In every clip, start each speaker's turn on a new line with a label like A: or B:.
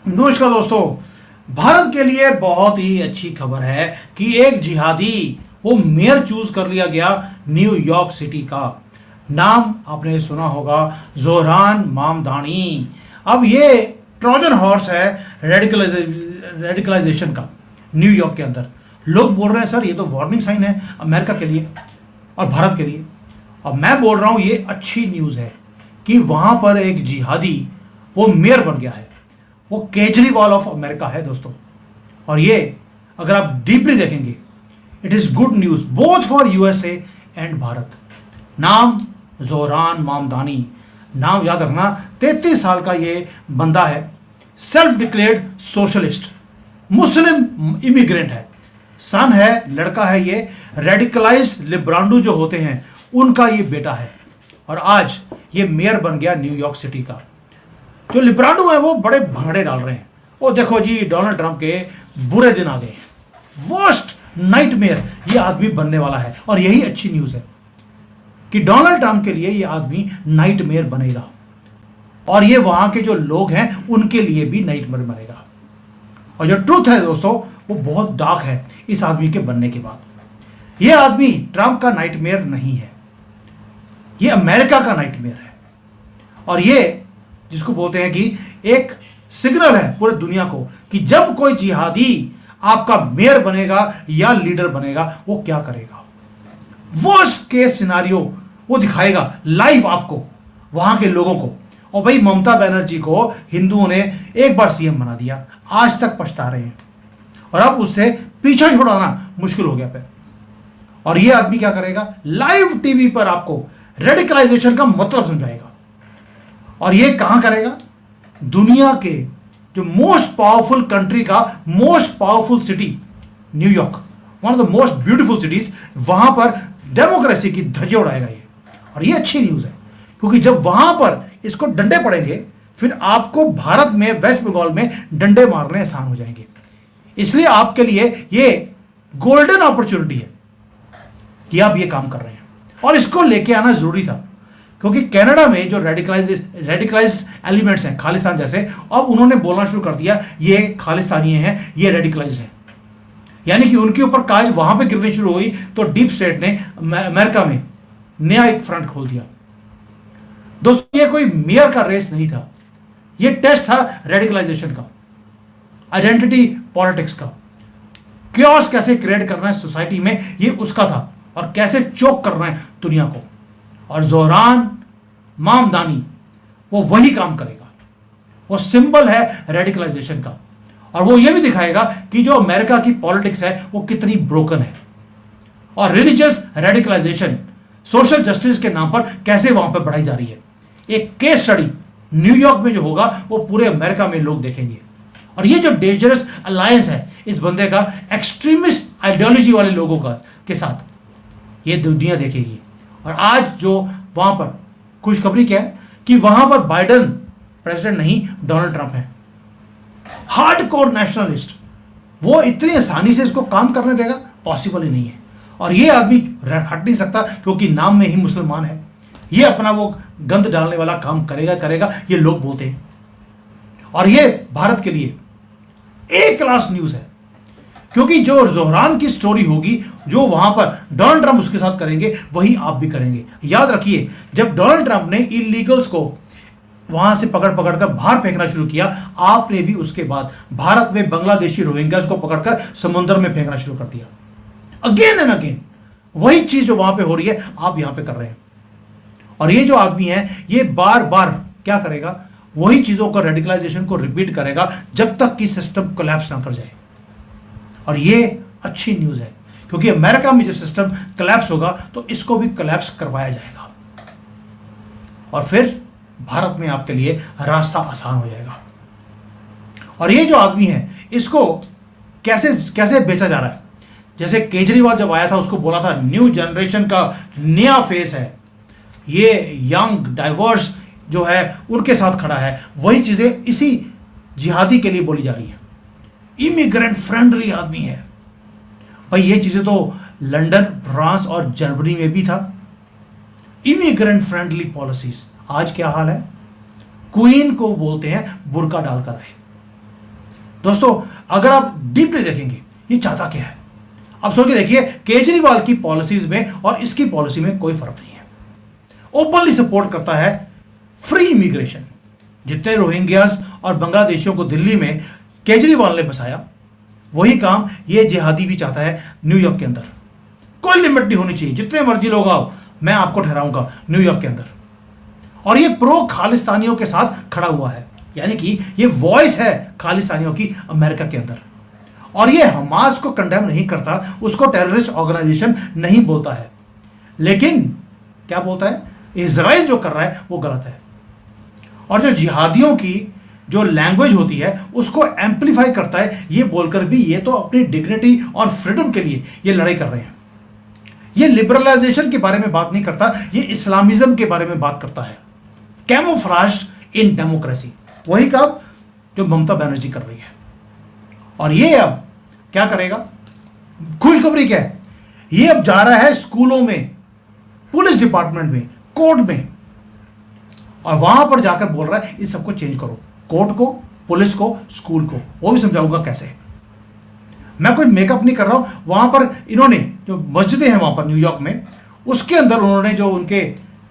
A: नमस्कार दोस्तों। भारत के लिए बहुत ही अच्छी खबर है कि एक जिहादी वो मेयर चूज कर लिया गया न्यूयॉर्क सिटी का। नाम आपने सुना होगा, जोहरान मामदानी। अब ये ट्रोजन हॉर्स है रेडिकलाइजेशन का न्यूयॉर्क के अंदर। लोग बोल रहे हैं सर ये तो वार्निंग साइन है अमेरिका के लिए और भारत के लिए। और मैं बोल रहा हूं ये अच्छी न्यूज़ है कि वहां पर एक जिहादी वो मेयर बन गया है। वो केजरीवाल ऑफ अमेरिका है दोस्तों। और ये अगर आप डीपली देखेंगे it is good news both for USA and Bharat. नाम जोहरान मामदानी। नाम याद रखना, 33 साल का ये बंदा है। सेल्फ डिक्लेयर्ड सोशलिस्ट, मुस्लिम इमिग्रेंट है, सन है, लड़का है। ये रेडिकलाइज्ड लिब्रांडू जो होते हैं उनका ये बेटा है। और आज ये मेयर बन गया न्यूयॉर्क सिटी का। जो लिब्रांडो है वो बड़े भंगड़े डाल रहे हैं। वो देखो जी, डोनाल्ड ट्रंप के बुरे दिन आ गए हैं। वर्स्ट नाइटमेयर ये आदमी बनने वाला है। और यही अच्छी न्यूज़ है कि डोनाल्ड ट्रंप के लिए ये आदमी नाइटमेयर बनेगा और ये वहां के जो लोग हैं उनके लिए भी नाइटमेयर बनेगा। और जो ट्रूथ है दोस्तों वो बहुत डार्क है इस आदमी के बनने के बाद। ये आदमी ट्रंप का नाइटमेयर नहीं है, ये अमेरिका का नाइटमेयर है। और ये जिसको बोलते हैं कि एक सिग्नल है पूरे दुनिया को कि जब कोई जिहादी आपका मेयर बनेगा या लीडर बनेगा वो क्या करेगा। वर्स्ट केस सिनारियो वो दिखाएगा लाइव आपको, वहां के लोगों को। और भाई ममता बनर्जी को हिंदुओं ने एक बार सीएम बना दिया, आज तक पछता रहे हैं और अब उससे पीछा छुड़ाना मुश्किल हो गया पे। और ये आदमी क्या करेगा, लाइव टीवी पर आपको रेडिकलाइजेशन का मतलब समझाएगा। और ये कहां करेगा, दुनिया के जो मोस्ट पावरफुल कंट्री का most powerful city New York, one of the most beautiful cities, वहां पर डेमोक्रेसी की धज्जे उड़ाएगा ये। और ये अच्छी न्यूज है क्योंकि जब वहां पर इसको डंडे पड़ेंगे फिर आपको भारत में, वेस्ट बंगाल में डंडे मारने आसान हो जाएंगे। इसलिए आपके लिए ये गोल्डन अपॉर्चुनिटी है कि आप ये काम कर रहे हैं और इसको लेके आना जरूरी था। क्योंकि कनाडा में जो रेडिकलाइज्ड एलिमेंट्स हैं खालिस्तान जैसे, अब उन्होंने बोलना शुरू कर दिया ये खालिस्तानी हैं, ये रेडिकलाइज्ड हैं। यानी कि उनके ऊपर काज वहां पे गिरनी शुरू हुई तो डीप स्टेट ने अमेरिका में नया एक फ्रंट खोल दिया। दोस्तों ये कोई मेयर का रेस नहीं था, ये टेस्ट था रेडिकलाइजेशन का, आइडेंटिटी पॉलिटिक्स का। क्योस कैसे क्रिएट करना है सोसाइटी में ये उसका था और कैसे चोक करना है दुनिया को। और जोहरान मामदानी वो वही काम करेगा। वो सिंबल है रेडिकलाइजेशन का और वो ये भी दिखाएगा कि जो अमेरिका की पॉलिटिक्स है वो कितनी ब्रोकन है और रिलीजियस रेडिकलाइजेशन सोशल जस्टिस के नाम पर कैसे वहां पर बढ़ाई जा रही है। एक केस स्टडी न्यूयॉर्क में जो होगा वो पूरे अमेरिका में लोग देखेंगे। और ये जो डेंजरस अलायंस है इस बंदे का एक्सट्रीमिस्ट आइडियोलॉजी वाले लोगों का के साथ, ये दुनिया देखेगी। और आज जो वहां पर खुशखबरी क्या है कि वहां पर बाइडेन प्रेसिडेंट नहीं, डोनाल्ड ट्रंप है। हार्डकोर नेशनलिस्ट, वो इतनी आसानी से इसको काम करने देगा, पॉसिबल ही नहीं है। और ये आदमी हट नहीं सकता क्योंकि नाम में ही मुसलमान है। ये अपना वो गंद डालने वाला काम करेगा, ये लोग बोलते हैं। और ये भारत के लिए एक क्लास न्यूज है क्योंकि जो जोहरान की स्टोरी होगी, जो वहां पर डोनाल्ड ट्रंप उसके साथ करेंगे वही आप भी करेंगे। याद रखिए, जब डोनाल्ड ट्रंप ने इलीगल्स को वहां से पकड़ कर बाहर फेंकना शुरू किया, आपने भी उसके बाद भारत में बांग्लादेशी रोहिंग्यास को पकड़कर समुद्र में फेंकना शुरू कर दिया। अगेन एंड अगेन वही चीज जो वहां पे हो रही है आप यहां पे कर रहे हैं। और ये जो आदमी है ये बार बार क्या करेगा, वही चीजों को, रेडिकलाइजेशन को रिपीट करेगा जब तक कि सिस्टम कोलैप्स ना कर जाए। और ये अच्छी न्यूज है क्योंकि अमेरिका में जब सिस्टम कोलैप्स होगा तो इसको भी कोलैप्स करवाया जाएगा और फिर भारत में आपके लिए रास्ता आसान हो जाएगा। और ये जो आदमी है इसको कैसे कैसे बेचा जा रहा है, जैसे केजरीवाल जब आया था उसको बोला था न्यू जनरेशन का नया फेस है, ये यंग डाइवर्स जो है उनके साथ खड़ा है। वही चीजें इसी जिहादी के लिए बोली जा रही है। इमिग्रेंट फ्रेंडली आदमी है भाई। ये चीजें तो लंदन, फ्रांस और जर्मनी में भी था। Immigrant friendly policies. आज क्या हाल है, क्वीन को बोलते हैं बुर्का डालकर रहे। दोस्तों अगर आप डीपली देखेंगे ये चाहता क्या है, अब सोच के देखिए, केजरीवाल की पॉलिसीज में और इसकी पॉलिसी में कोई फर्क नहीं है। ओपनली सपोर्ट करता है फ्री इमिग्रेशन। जितने रोहिंग्यास और बांग्लादेशियों को दिल्ली में केजरीवाल ने बसाया, वही काम ये जिहादी भी चाहता है न्यूयॉर्क के अंदर। कोई लिमिट नहीं होनी चाहिए, जितने मर्जी लोग आओ, मैं आपको ठहराऊंगा न्यूयॉर्क के अंदर। और ये प्रो खालिस्तानियों के साथ खड़ा हुआ है, यानी कि ये वॉइस है खालिस्तानियों की अमेरिका के अंदर। और ये हमास को कंडेम नहीं करता, उसको टेररिस्ट ऑर्गेनाइजेशन नहीं बोलता है, लेकिन क्या बोलता है, इजराइल जो कर रहा है वो गलत है। और जो जिहादियों की जो लैंग्वेज होती है उसको एम्पलीफाई करता है, ये बोलकर भी ये तो अपनी डिग्निटी और फ्रीडम के लिए ये लड़ाई कर रहे हैं। ये लिबरलाइजेशन के बारे में बात नहीं करता, ये इस्लामिज्म के बारे में बात करता है। कैमोफ्लेज इन डेमोक्रेसी, वही काम जो ममता बनर्जी कर रही है। और ये अब क्या करेगा, खुशखबरी क्या है, ये अब जा रहा है स्कूलों में, पुलिस डिपार्टमेंट में, कोर्ट में, और वहां पर जाकर बोल रहा है इस सबको चेंज करो, कोर्ट को, पुलिस को, स्कूल को। वो भी समझाऊंगा कैसे। मैं कोई मेकअप नहीं कर रहा हूं। वहां पर इन्होंने जो मस्जिदें हैं वहां पर न्यूयॉर्क में, उसके अंदर उन्होंने जो उनके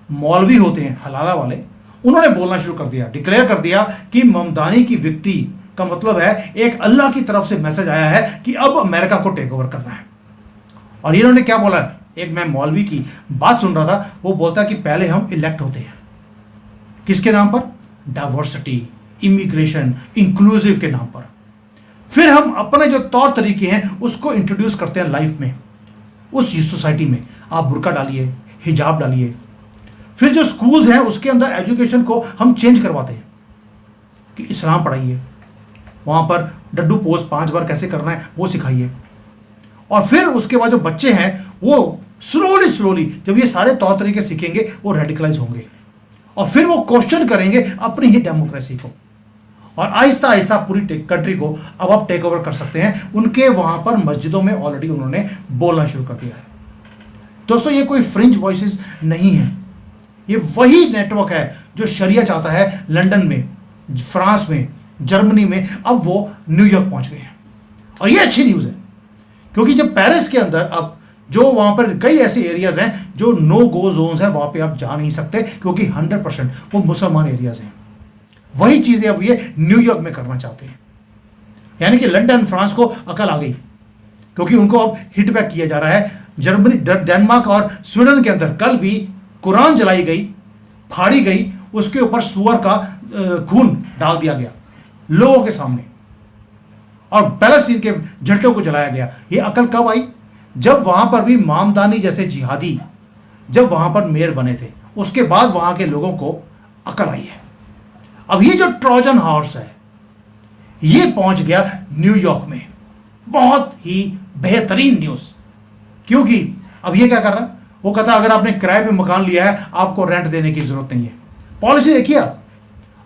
A: मौलवी होते हैं हलाला वाले, उन्होंने बोलना शुरू कर दिया, डिक्लेयर कर दिया कि ममदानी की विक्ट्री का मतलब है एक अल्लाह की तरफ से मैसेज आया है कि अब अमेरिका को टेक ओवर करना है। और इन्होंने क्या बोला, एक मैं मौलवी की बात सुन रहा था, वो बोलता है कि पहले हम इलेक्ट होते हैं, किसके नाम पर, डाइवर्सिटी, इमिग्रेशन, इंक्लूसिव के नाम पर, फिर हम अपने जो तौर तरीके हैं उसको इंट्रोड्यूस करते हैं लाइफ में, उस सोसाइटी में। आप बुर्का डालिए, हिजाब डालिए, फिर जो स्कूल्स हैं उसके अंदर एजुकेशन को हम चेंज करवाते हैं कि इस्लाम पढ़ाइए, वहां पर डड्डू पोज 5 बार कैसे करना है वो सिखाइए। और फिर उसके बाद जो बच्चे हैं वो स्लोली जब ये सारे तौर तरीके सीखेंगे वो रेडिकलाइज होंगे, और फिर वो क्वेश्चन करेंगे अपनी ही डेमोक्रेसी को, और आहिस्ता आहिस्ता पूरी कंट्री को अब आप टेक ओवर कर सकते हैं। उनके वहां पर मस्जिदों में ऑलरेडी उन्होंने बोलना शुरू कर दिया है। दोस्तों ये कोई फ्रिंज वॉइसेस नहीं है, ये वही नेटवर्क है जो शरिया चाहता है लंदन में, फ्रांस में, जर्मनी में, अब वो न्यूयॉर्क पहुंच गए हैं। और ये अच्छी न्यूज़ है, क्योंकि जब पेरिस के अंदर अब जो वहां पर कई ऐसे एरियाज हैं जो नो गो जोन्स हैं, वहां पे आप जा नहीं सकते, क्योंकि 100% वो मुसलमान एरियाज हैं। वही चीजें अब ये न्यूयॉर्क में करना चाहते हैं। यानी कि लंदन, फ्रांस को अकल आ गई, क्योंकि उनको अब हिट बैक किया जा रहा है। जर्मनी, डेनमार्क और स्वीडन के अंदर कल भी कुरान जलाई गई, फाड़ी गई, उसके ऊपर सुअर का खून डाल दिया गया लोगों के सामने, और पैलेस्टीन के झंडों को जलाया गया। ये अकल कब आई, जब वहां पर भी मामदानी जैसे जिहादी जब वहां पर मेयर बने थे, उसके बाद वहां के लोगों को अकल आई है। अब ये जो ट्रोजन हॉर्स है ये पहुंच गया न्यूयॉर्क में। बहुत ही बेहतरीन न्यूज, क्योंकि अब ये क्या कर रहा है, वो कहता है अगर आपने किराए पे मकान लिया है आपको रेंट देने की जरूरत नहीं है। पॉलिसी देखिए,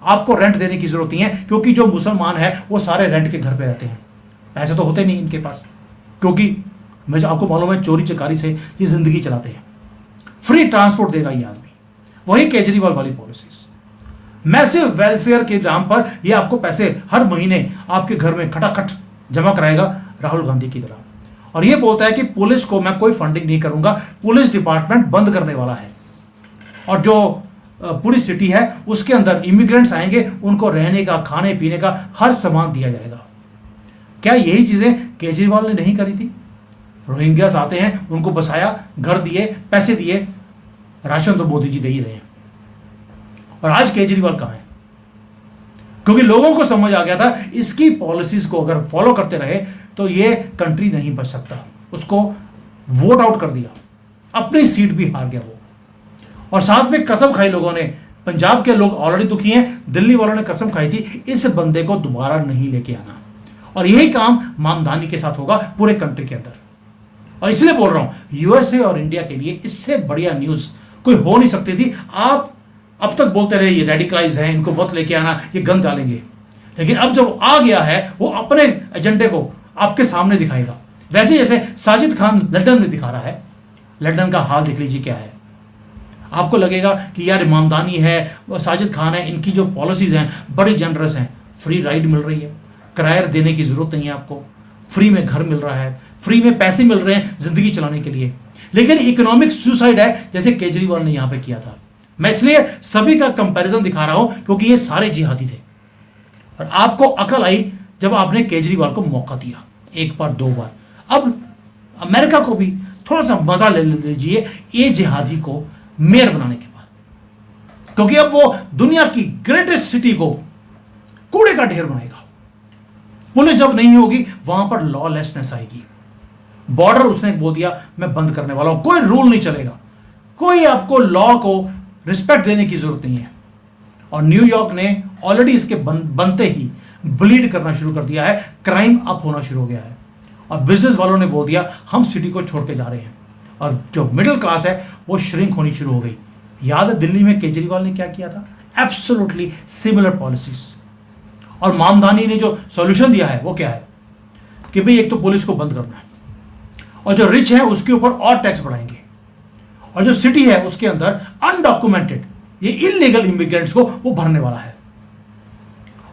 A: आपको रेंट देने की जरूरत नहीं है, क्योंकि जो मुसलमान है वो सारे रेंट के घर पे रहते हैं, पैसे तो होते नहीं इनके पास, क्योंकि मैं आपको मालूम है चोरी चकारी से ये जिंदगी चलाते हैं। फ्री ट्रांसपोर्ट देगा ये आदमी, वही केजरीवाल वाली पॉलिसीज, मैसिव वेलफेयर के नाम पर ये आपको पैसे हर महीने आपके घर में खटाखट जमा कराएगा राहुल गांधी की तरह। और ये बोलता है कि पुलिस को मैं कोई फंडिंग नहीं करूंगा, पुलिस डिपार्टमेंट बंद करने वाला है, और जो पूरी सिटी है उसके अंदर इमिग्रेंट्स आएंगे, उनको रहने का, खाने पीने का हर सामान दिया जाएगा। क्या यही चीजें केजरीवाल ने नहीं करी थी? रोहिंग्यास आते हैं, उनको बसाया, घर दिए, पैसे दिए, राशन तो मोदी जी दे ही रहे हैं। और आज केजरीवाल कहां है? क्योंकि लोगों को समझ आ गया था इसकी पॉलिसीज को अगर फॉलो करते रहे तो ये कंट्री नहीं बच सकता। उसको वोट आउट कर दिया, अपनी सीट भी हार गया वो। और साथ में कसम खाई लोगों ने, पंजाब के लोग ऑलरेडी दुखी हैं, दिल्ली वालों ने कसम खाई थी इस बंदे को दोबारा नहीं लेके आना। और यही काम मामदानी के साथ होगा पूरे कंट्री के अंदर। और इसलिए बोल रहा हूं यूएसए और इंडिया के लिए इससे बढ़िया न्यूज कोई हो नहीं सकती थी। आप अब तक बोलते रहे ये रेडिकलाइज है, इनको मत लेके आना, ये गन डालेंगे, लेकिन अब जब आ गया है वो अपने एजेंडे को आपके सामने दिखाएगा। वैसे जैसे साजिद खान लंदन में दिखा रहा है, लंदन का हाल देख लीजिए क्या है। आपको लगेगा कि यार इमामदानी है, साजिद खान है, इनकी जो पॉलिसीज हैं बड़ी जनरस हैं, फ्री राइड मिल रही है, किराया देने की जरूरत नहीं है आपको, फ्री में घर मिल रहा है, फ्री में पैसे मिल रहे हैं जिंदगी चलाने के लिए। लेकिन इकोनॉमिक सुसाइड है जैसे केजरीवाल ने यहां पे किया था। मैं इसलिए सभी का कंपैरिजन दिखा रहा हूं क्योंकि ये सारे जिहादी थे। और आपको अकल आई जब आपने केजरीवाल को मौका दिया, एक बार दो बार। अब अमेरिका को भी थोड़ा सा मजा ले लीजिए ये जिहादी को मेयर बनाने के बाद, क्योंकि अब वो दुनिया की ग्रेटेस्ट सिटी को कूड़े का ढेर बनाएगा। पुलिस जब नहीं होगी वहां पर लॉलेसनेस आएगी। बॉर्डर उसने बोल दिया मैं बंद करने वाला हूं, कोई रूल नहीं चलेगा, कोई आपको लॉ को रिस्पेक्ट देने की जरूरत नहीं है। और न्यूयॉर्क ने ऑलरेडी इसके बनते ही ब्लीड करना शुरू कर दिया है, क्राइम अप होना शुरू हो गया है। और बिजनेस वालों ने बोल दिया हम सिटी को छोड़ के जा रहे हैं। और जो मिडिल क्लास है वो श्रिंक होनी शुरू हो गई। याद है दिल्ली में केजरीवाल ने क्या किया था? Absolutely similar policies. और मामदानी ने जो सॉल्यूशन दिया है वो क्या है कि भाई एक तो पुलिस को बंद करना है, और जो रिच है उसके ऊपर और टैक्स बढ़ाएंगे, और जो सिटी है उसके अंदर अनडॉक्यूमेंटेड ये इलीगल इमिग्रेंट्स को वो भरने वाला है।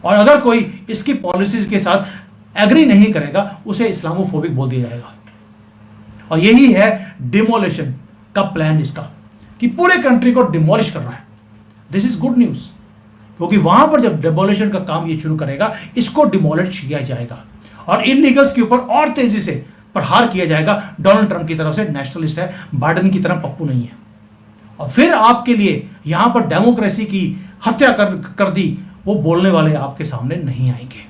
A: और अगर कोई इसकी पॉलिसीज के साथ एग्री नहीं करेगा उसे इस्लामोफोबिक बोल दिया जाएगा। और यही है डिमोलिशन का प्लान इसका, कि पूरे कंट्री को डिमोलिश करना है। दिस इज गुड न्यूज, क्योंकि वहां पर जब डिमोलिशन का काम ये शुरू करेगा इसको डिमोलिश किया जाएगा और इलीगल्स के ऊपर और तेजी से प्रहार किया जाएगा। डोनाल्ड ट्रंप की तरफ से नेशनलिस्ट है, बाइडेन की तरह पप्पू नहीं है। और फिर आपके लिए यहां पर डेमोक्रेसी की हत्या कर दी वो बोलने वाले आपके सामने नहीं आएंगे।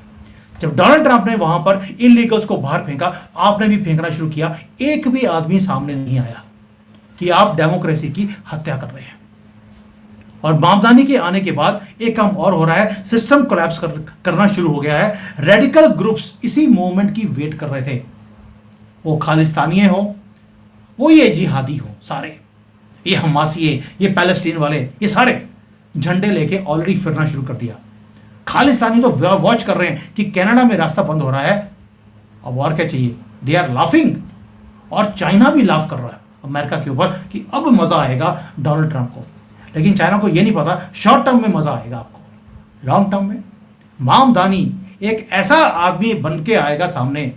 A: जब डोनाल्ड ट्रंप ने वहां पर इलीगल्स को बाहर फेंका, आपने भी फेंकना शुरू किया, एक भी आदमी सामने नहीं आया कि आप डेमोक्रेसी की हत्या कर रहे हैं। और मामदानी के आने के बाद एक काम और हो रहा है, सिस्टम कोलैप्स करना शुरू हो गया है। रेडिकल ग्रुप्स इसी मोमेंट की वेट कर रहे थे, वो खालिस्तानी हो, वो ये जिहादी हो, सारे ये हमासिये, ये पैलेस्टीन वाले, ये सारे झंडे लेके ऑलरेडी फिरना शुरू कर दिया। खालिस्तानी तो वॉच कर रहे हैं कि कनाडा में रास्ता बंद हो रहा है, अब और क्या चाहिए, दे आर लाफिंग। और चाइना भी लाफ कर रहा है अमेरिका के ऊपर कि अब मजा आएगा डोनाल्ड ट्रंप को। लेकिन चाइना को यह नहीं पता शॉर्ट टर्म में मजा आएगा आपको, लॉन्ग टर्म में मामदानी एक ऐसा आदमी बन के आएगा सामने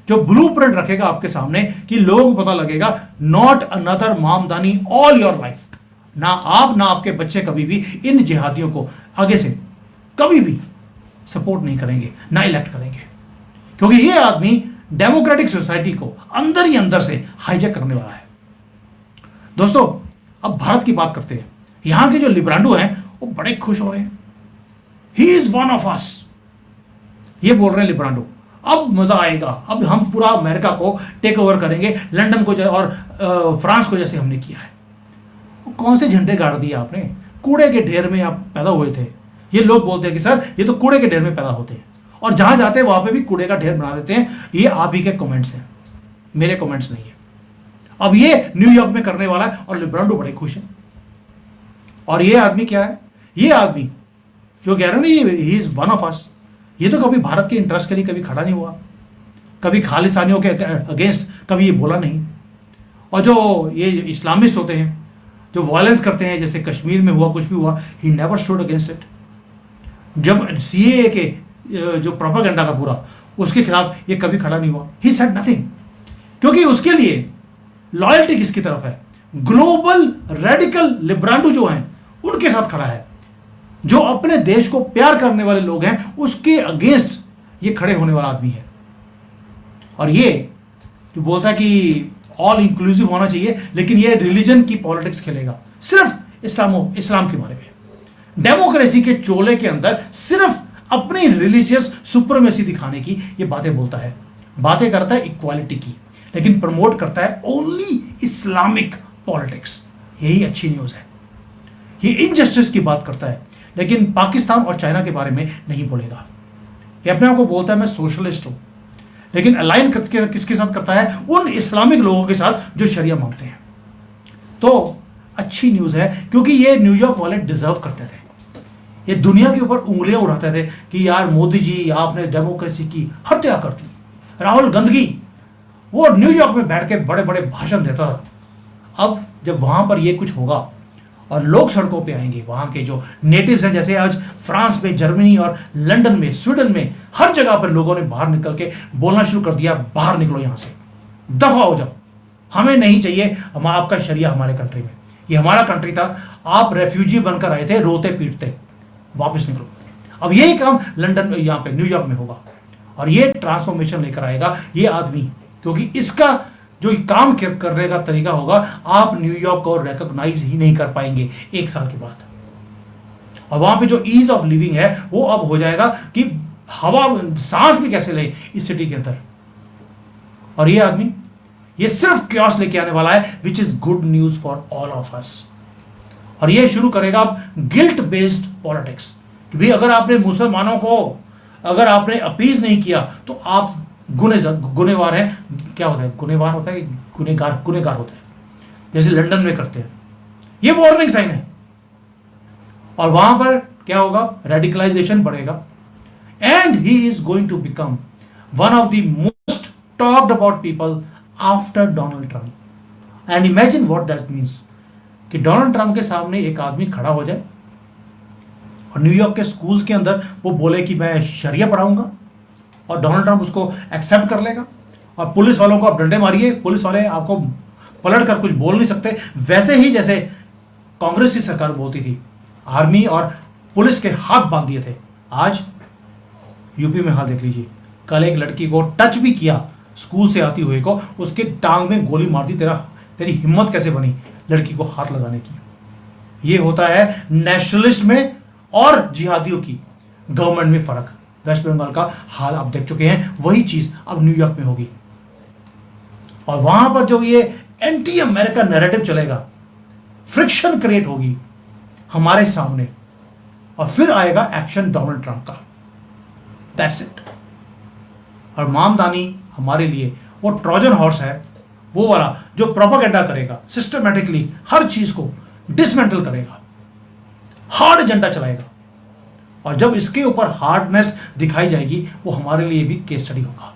A: जो ब्लूप्रिंट रखेगा आपके सामने कि लोगों को पता लगेगा not another Mamdani all your life. ना आप ना आपके बच्चे कभी भी इन जिहादियों को आगे से कभी भी सपोर्ट नहीं करेंगे, ना इलेक्ट करेंगे, क्योंकि ये आदमी डेमोक्रेटिक सोसाइटी को अंदर ही अंदर से हाईजैक करने वाला है। दोस्तों अब भारत की बात करते हैं। यहां के जो लिब्रांडो हैं वो बड़े खुश हो रहे हैं, ही इज वन ऑफ अस, ये बोल रहे हैं लिब्रांडो, अब मजा आएगा, अब हम पूरा अमेरिका को टेक ओवर करेंगे, लंदन को और फ्रांस को जैसे हमने किया है। कौन से झंडे गाड़ दिए आपने? कूड़े के ढेर में आप पैदा हुए थे। ये लोग बोलते हैं कि सर ये तो कूड़े के ढेर में पैदा होते हैं, और जहां जाते हैं वहां पे भी कूड़े का ढेर बना देते हैं। ये आप ही के कमेंट्स हैं, मेरे कमेंट्स नहीं है। अब ये न्यूयॉर्क में करने वाला है और लिब्रांडो बड़े खुश हैं। और ये आदमी क्या है? ये आदमी जो कह रहे हैं ना ही इज वन ऑफ अस, ये तो कभी भारत के इंटरेस्ट के लिए कभी खड़ा नहीं हुआ, कभी खालिस्तानियों के अगेंस्ट कभी ये बोला नहीं। और जो ये इस्लामिस्ट होते हैं जो वायलेंस करते हैं, जैसे कश्मीर में हुआ, कुछ भी हुआ, he never stood against it. जब सीएए के जो प्रोपेगेंडा का पूरा, उसके खिलाफ ये कभी खड़ा नहीं हुआ, ही सेड नथिंग, क्योंकि उसके लिए लॉयल्टी किसकी तरफ है? ग्लोबल रेडिकल लिब्रांडो जो हैं उनके साथ खड़ा है। जो अपने देश को प्यार करने वाले लोग हैं उसके अगेंस्ट ये खड़े होने वाला आदमी है। और ये जो बोलता है कि ऑल इंक्लूसिव होना चाहिए, लेकिन ये रिलीजन की पॉलिटिक्स खेलेगा, सिर्फ इस्लाम के बारे में, डेमोक्रेसी के चोले के अंदर सिर्फ अपनी रिलीजियस सुप्रीमेसी दिखाने की ये बातें बोलता है। बातें करता है इक्वालिटी की, लेकिन प्रमोट करता है ओनली इस्लामिक पॉलिटिक्स। यही अच्छी न्यूज है। ये इनजस्टिस की बात करता है, लेकिन पाकिस्तान और चाइना के बारे में नहीं बोलेगा। ये अपने आप को बोलता है मैं सोशलिस्ट हूं, लेकिन अलाइन किसके साथ करता है? उन इस्लामिक लोगों के साथ जो शरिया मानते हैं। तो अच्छी न्यूज है, क्योंकि ये न्यूयॉर्क वाले डिजर्व करते थे। ये दुनिया के ऊपर उंगलियां उठाते थे कि यार मोदी जी आपने डेमोक्रेसी की हत्या कर दी। राहुल गांधी वो न्यूयॉर्क में बैठ के बड़े बड़े भाषण देता था। अब जब वहां पर ये कुछ होगा और लोग सड़कों पे आएंगे, वहां के जो नेटिव्स हैं, जैसे आज फ्रांस में, जर्मनी और लंदन में, स्वीडन में, हर जगह पर लोगों ने बाहर निकल के बोलना शुरू कर दिया, बाहर निकलो यहां से, दफा हो जाओ, हमें नहीं चाहिए हम आपका शरिया हमारे कंट्री में, ये हमारा कंट्री था, आप रेफ्यूजी बनकर आए थे, रोते पीटते, वापस निकलो। अब यही काम लंदन, यहाँ पे न्यूयॉर्क में होगा और ये ट्रांसफॉर्मेशन लेकर आएगा ये आदमी, क्योंकि इसका जो काम करने का तरीका होगा, आप न्यूयॉर्क को रिकॉग्नाइज ही नहीं कर पाएंगे 1 साल के बाद। और वहां पे जो ईज ऑफ लिविंग है वो अब हो जाएगा कि हवा सांस भी कैसे ले इस सिटी के अंदर। और ये आदमी ये सिर्फ क्योस लेके आने वाला है, which is good news for all of us. और ये शुरू करेगा अब गिल्ट बेस्ड पॉलिटिक्स कि भाई अगर आपने मुसलमानों को अगर आपने अपीज नहीं किया तो आप गुनेवार हैं। क्या होता है? गुनेवार होता है, गुनेगार होता है, जैसे लंदन में करते हैं। ये वार्निंग साइन है। और वहां पर क्या होगा? रेडिकलाइजेशन बढ़ेगा and he is going to become one of the most talked about people after Donald Trump. And imagine what that means कि डोनाल्ड ट्रंप के सामने एक आदमी खड़ा हो जाए और न्यूयॉर्क के स्कूल्स के अंदर वो बोले कि मैं शरिया पढ़ाऊंगा, और डोनाल्ड ट्रंप उसको एक्सेप्ट कर लेगा। और पुलिस वालों को आप डंडे मारिए, पुलिस वाले आपको पलट कर कुछ बोल नहीं सकते। वैसे ही जैसे कांग्रेस की सरकार बोलती थी, आर्मी और पुलिस के हाथ बांध दिए थे। आज यूपी में हाल देख लीजिए, कल एक लड़की को टच भी किया स्कूल से आती हुई को, उसके टांग में गोली मार दी। तेरी हिम्मत कैसे बनी लड़की को हाथ लगाने की? ये होता है नेशनलिस्ट में और जिहादियों की गवर्नमेंट में फर्क। वेस्ट बंगाल का हाल आप देख चुके हैं, वही चीज अब न्यूयॉर्क में होगी। और वहां पर जो ये एंटी अमेरिका नैरेटिव चलेगा, फ्रिक्शन क्रिएट होगी हमारे सामने, और फिर आएगा एक्शन डोनाल्ड ट्रंप का। That's it. और मामदानी हमारे लिए वो ट्रोजन हॉर्स है, वो वाला जो प्रोपेगेंडा करेगा, सिस्टमैटिकली हर चीज को डिसमेंटल करेगा, हार्ड एजेंडा चलाएगा। और जब इसके ऊपर हार्डनेस दिखाई जाएगी, वो हमारे लिए भी केस स्टडी होगा।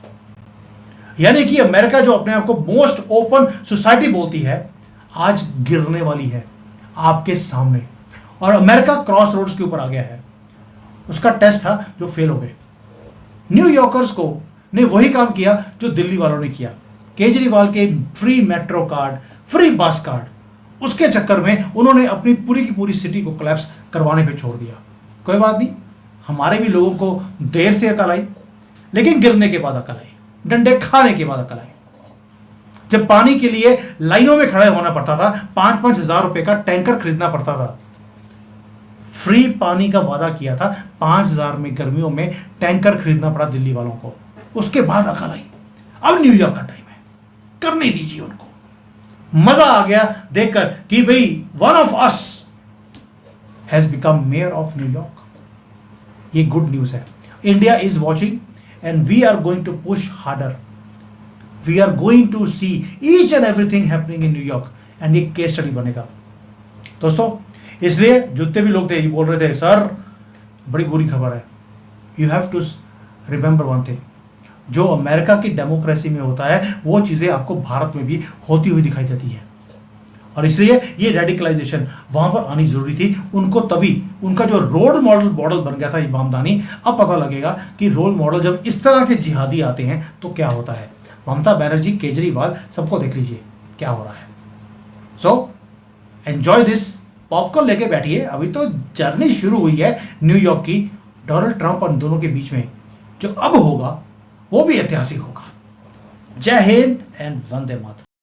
A: यानी कि अमेरिका जो अपने आप को मोस्ट ओपन सोसाइटी बोलती है, आज गिरने वाली है आपके सामने। और अमेरिका क्रॉस रोड्स के ऊपर आ गया है। उसका टेस्ट था जो फेल हो गए। न्यूयॉर्कर्स को ने वही काम किया जो दिल्ली वालों ने किया। केजरीवाल के फ्री मेट्रो कार्ड, फ्री बस कार्ड, उसके चक्कर में उन्होंने अपनी पूरी की पूरी सिटी को कोलैप्स करवाने पे छोड़ दिया। कोई बात नहीं, हमारे भी लोगों को देर से अकल आई, लेकिन गिरने के बाद अकल आई, डंडे खाने के बाद अकल आई। जब पानी के लिए लाइनों में खड़े होना पड़ता था, 5-5 हजार रुपए का टैंकर खरीदना पड़ता था। फ्री पानी का वादा किया था, 5,000 में गर्मियों में टैंकर खरीदना पड़ा दिल्ली वालों को। उसके बाद अकल आई। अब न्यूयॉर्क का टाइम है, करने दीजिए उनको। मजा आ गया देखकर कि भाई one of us has become mayor of New York. ये गुड न्यूज है। India is watching and we are going to push harder. We are going to see each and everything happening in New York and ये case study बनेगा दोस्तों। इसलिए जितने भी लोग थे ये बोल रहे थे सर बड़ी बुरी खबर है, you have to remember one thing, जो अमेरिका की डेमोक्रेसी में होता है वो चीज़ें आपको भारत में भी होती हुई दिखाई देती है। और इसलिए ये रेडिकलाइजेशन वहां पर आनी जरूरी थी उनको, तभी उनका जो रोल मॉडल बन गया था इमामदानी। अब पता लगेगा कि रोल मॉडल जब इस तरह के जिहादी आते हैं तो क्या होता है। ममता बनर्जी, केजरीवाल, सबको देख लीजिए क्या हो रहा है। सो एंजॉय दिस, पॉपकॉर्न लेके बैठिए, अभी तो जर्नी शुरू हुई है न्यूयॉर्क की। डोनाल्ड ट्रंप और दोनों के बीच में जो अब होगा वो भी ऐतिहासिक होगा। जय हिंद एंड वंदे मातरम।